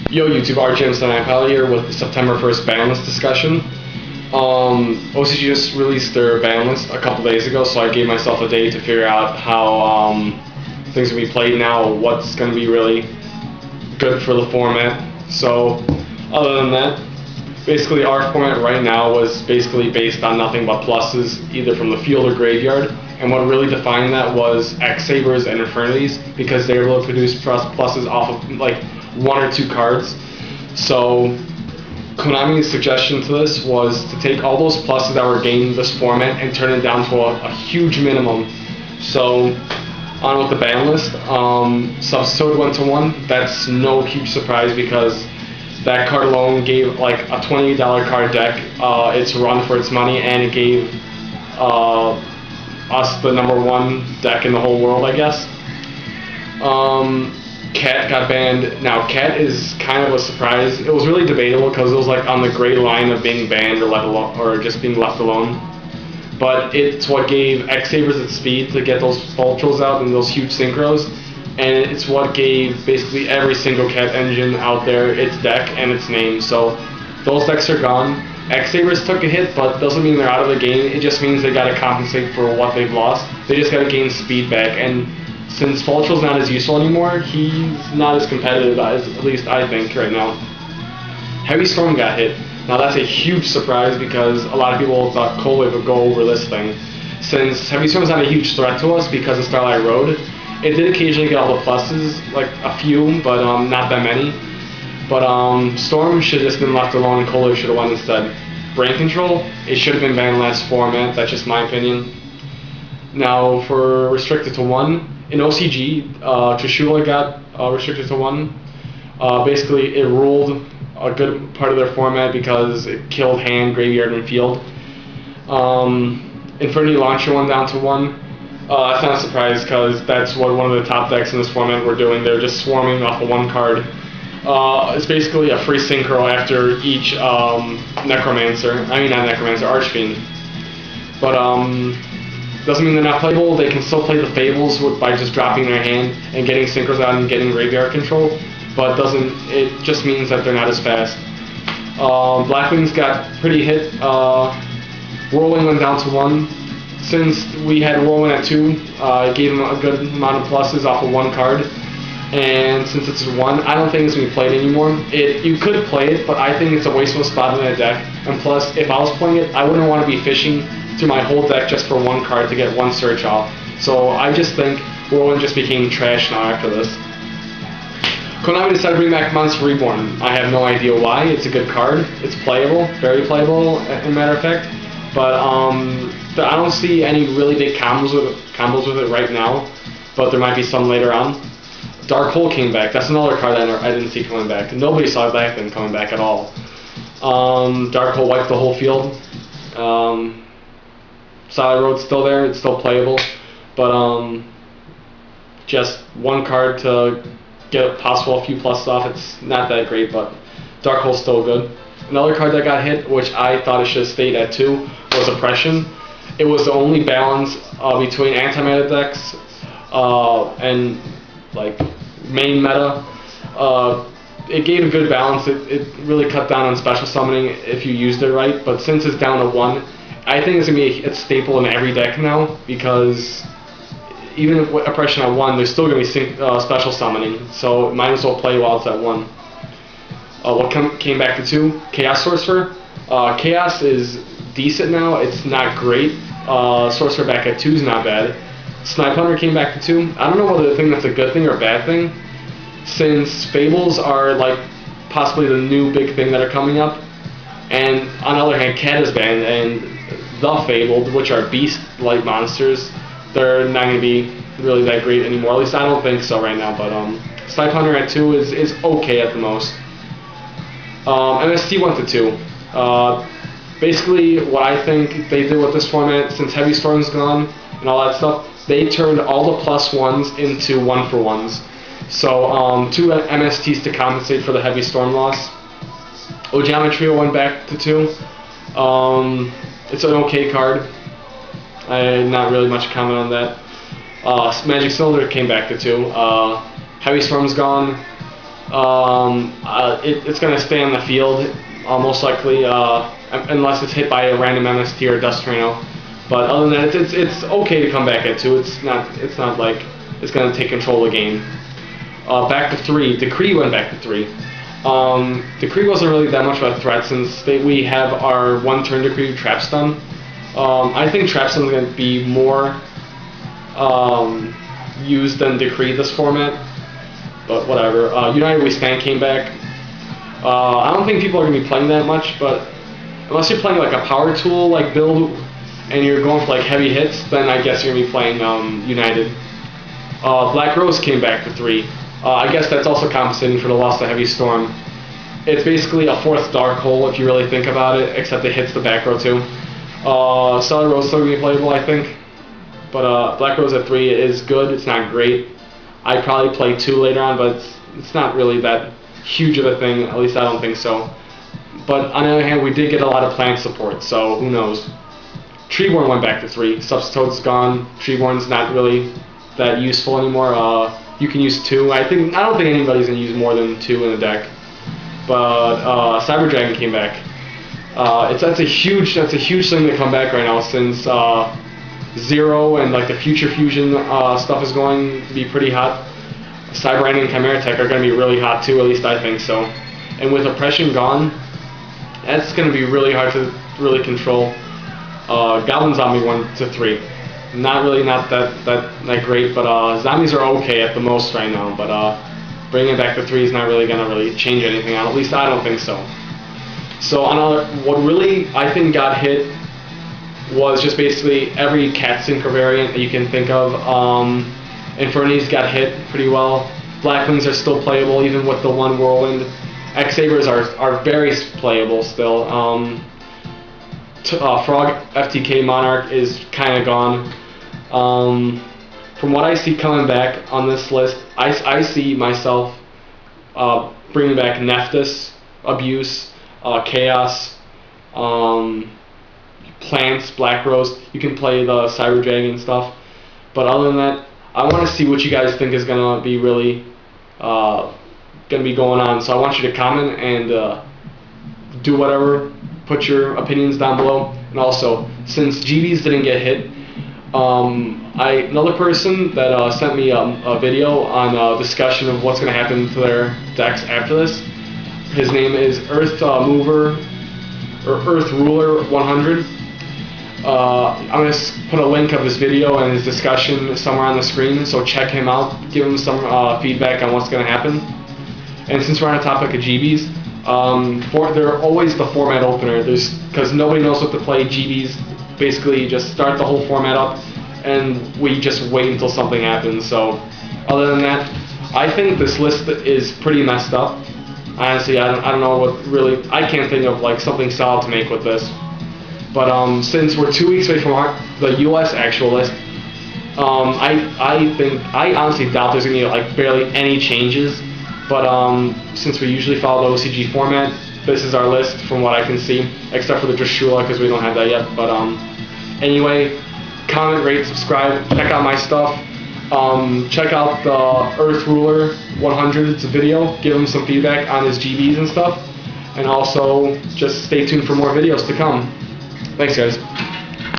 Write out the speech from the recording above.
Yo YouTube, RGM79Pilot here with the September 1st ban list discussion. OCG just released their ban list a couple days ago, so I gave myself a day to figure out how things will be played now, what's going to be really good for the format. So, other than that, basically our format right now was basically based on nothing but pluses, either from the field or graveyard. And what really defined that was X-Sabers and Infinities, because they were able to produce pluses off of like one or two cards. So Konami's suggestion to this was to take all those pluses that were gained in this format and turn it down to a huge minimum. So on with the ban list. Substitute went to 1. That's no huge surprise because that card alone gave like a $28 card deck its run for its money, and it gave us the #1 deck in the whole world, I guess. Cat got banned. Now, Cat is kind of a surprise. It was really debatable because it was like on the gray line of being banned or let alone, or just being left alone. But it's what gave X-Sabers its speed to get those Vultures out and those huge synchros, and it's what gave basically every single Cat engine out there its deck and its name. So those decks are gone. X-Sabers took a hit, but doesn't mean they're out of the game. It just means they got to compensate for what they've lost. They just got to gain speed back, and since Vulture's not as useful anymore, he's not as competitive as, at least I think, right now. Heavy Storm got hit. Now that's a huge surprise because a lot of people thought Cold Wave would go over this thing. Since Heavy Storm's not a huge threat to us because of Starlight Road, it did occasionally get all the pluses, like a few, but not that many. But Storm should have just been left alone and Cold Wave should have won instead. Brain Control, it should have been banned last format, that's just my opinion. Now for restricted to 1, in OCG, Trishula got restricted to 1. Basically, it ruled a good part of their format because it killed hand, graveyard, and field. Infinity Launcher went down to 1. That's not a surprise because that's what one of the top decks in this format were doing. They're just swarming off of 1 card. It's basically a free synchro after each Necromancer. I mean, not Necromancer, Archfiend. But doesn't mean they're not playable. They can still play the Fables by just dropping their hand and getting synchros out and getting graveyard control. But it just means that they're not as fast. Blackwings got pretty hit. Whirlwind went down to 1. Since we had Whirlwind at 2, it gave them a good amount of pluses off of 1 card. And since it's 1, I don't think it's going to be played anymore. You could play it, but I think it's a wasteful spot in that deck. And plus, if I was playing it, I wouldn't want to be fishing through my whole deck just for 1 card to get 1 search off. So I just think Whirlwind just became trash now after this. Konami decided to bring back Monster Reborn. I have no idea why. It's a good card. It's playable, very playable, as a matter of fact. But I don't see any really big combos with it right now. But there might be some later on. Dark Hole came back. That's another card that I didn't see coming back. Nobody saw that thing coming back at all. Dark Hole wiped the whole field. Solid Road's still there. It's still playable. But just 1 card to get a possible few pluses off. It's not that great, but Dark Hole's still good. Another card that got hit, which I thought it should have stayed at 2, was Oppression. It was the only balance between anti-meta decks and like main meta. It gave a good balance. It really cut down on special summoning if you used it right. But since it's down to 1, I think it's going to be a staple in every deck now, because even if Oppression at 1, there's still going to be special summoning, so it might as well play while it's at 1. What came back to 2? Chaos Sorcerer. Chaos is decent now, it's not great. Sorcerer back at 2 is not bad. Snipe Hunter came back to 2. I don't know whether I think that's a good thing or a bad thing, since Fables are like possibly the new big thing that are coming up. And on the other hand, Cat is banned, and the Fabled, which are beast-like monsters, they're not going to be really that great anymore. At least I don't think so right now. But Snipe Hunter at 2 is okay at the most. MST went to 2. Basically, what I think they did with this format, since Heavy Storm's gone and all that stuff, they turned all the +1s into 1-for-1s. So 2 MSTs to compensate for the Heavy Storm loss. Ojama Trio went back to 2. It's an okay card. Not really much comment on that. Magic Cylinder came back to 2. Heavy Storm's gone. It's going to stay on the field, most likely, unless it's hit by a random MST or Dust Tornado. But other than that, it's okay to come back at 2. It's not like it's going to take control of the game. Back to 3. Decree went back to 3. Decree wasn't really that much of a threat since we have our 1-turn Decree Trap Stun. I think Trap Stun is going to be more used than Decree this format. But whatever. United We Stand came back. I don't think people are going to be playing that much, but unless you're playing like a power tool like build and you're going for like heavy hits, then I guess you're going to be playing United. Black Rose came back to 3. I guess that's also compensating for the loss of Heavy Storm. It's basically a 4th Dark Hole if you really think about it, except it hits the back row too. Stellar Rose still going to be playable, I think. But Black Rose at 3 is good. It's not great. I'd probably play 2 later on, but it's not really that huge of a thing. At least I don't think so. But on the other hand, we did get a lot of plant support, so who knows. Treeborn went back to 3. Substoad's gone. Treeborn's not really that useful anymore. You can use 2. I don't think anybody's gonna use more than 2 in a deck. But Cyber Dragon came back. That's a huge thing to come back right now since Zero and like the Future Fusion stuff is going to be pretty hot. Cyber and Chimera Tech are going to be really hot too, at least I think so. And with Oppression gone, that's going to be really hard to really control. Goblin Zombie went to 3. Not that great, but zombies are okay at the most right now. But bringing it back to 3 is not really going to change anything. At least I don't think so. So what really I think got hit was just basically every Cat Synchro variant that you can think of. Infernies got hit pretty well. Blackwings are still playable even with the 1 Whirlwind. X-Sabers are very playable still. Frog FTK Monarch is kind of gone. From what I see coming back on this list, I see myself bringing back Nephthys, Abuse, Chaos, Plants, Black Rose. You can play the Cyber Dragon stuff. But other than that, I want to see what you guys think is going to be really going to be going on. So I want you to comment and do whatever. Put your opinions down below. And also, since GBs didn't get hit, another person that sent me a video on a discussion of what's going to happen to their decks after this. His name is Earth Mover or Earth Ruler 100. I'm going to put a link of his video and his discussion somewhere on the screen, so check him out, give him some feedback on what's going to happen. And since we're on the topic of GBs, they're always the format opener, because nobody knows what to play. GBs basically just start the whole format up, and we just wait until something happens. So other than that, I think this list is pretty messed up. Honestly, I don't know what really, I can't think of like something solid to make with this. But since we're 2 weeks away from the U.S. actual list, I honestly doubt there's gonna be like barely any changes. But since we usually follow the OCG format, this is our list from what I can see, except for the Drashula because we don't have that yet. But anyway, comment, rate, subscribe, check out my stuff. Check out the Earth Ruler 100's video, give him some feedback on his GBs and stuff. And also, just stay tuned for more videos to come. Thanks, guys.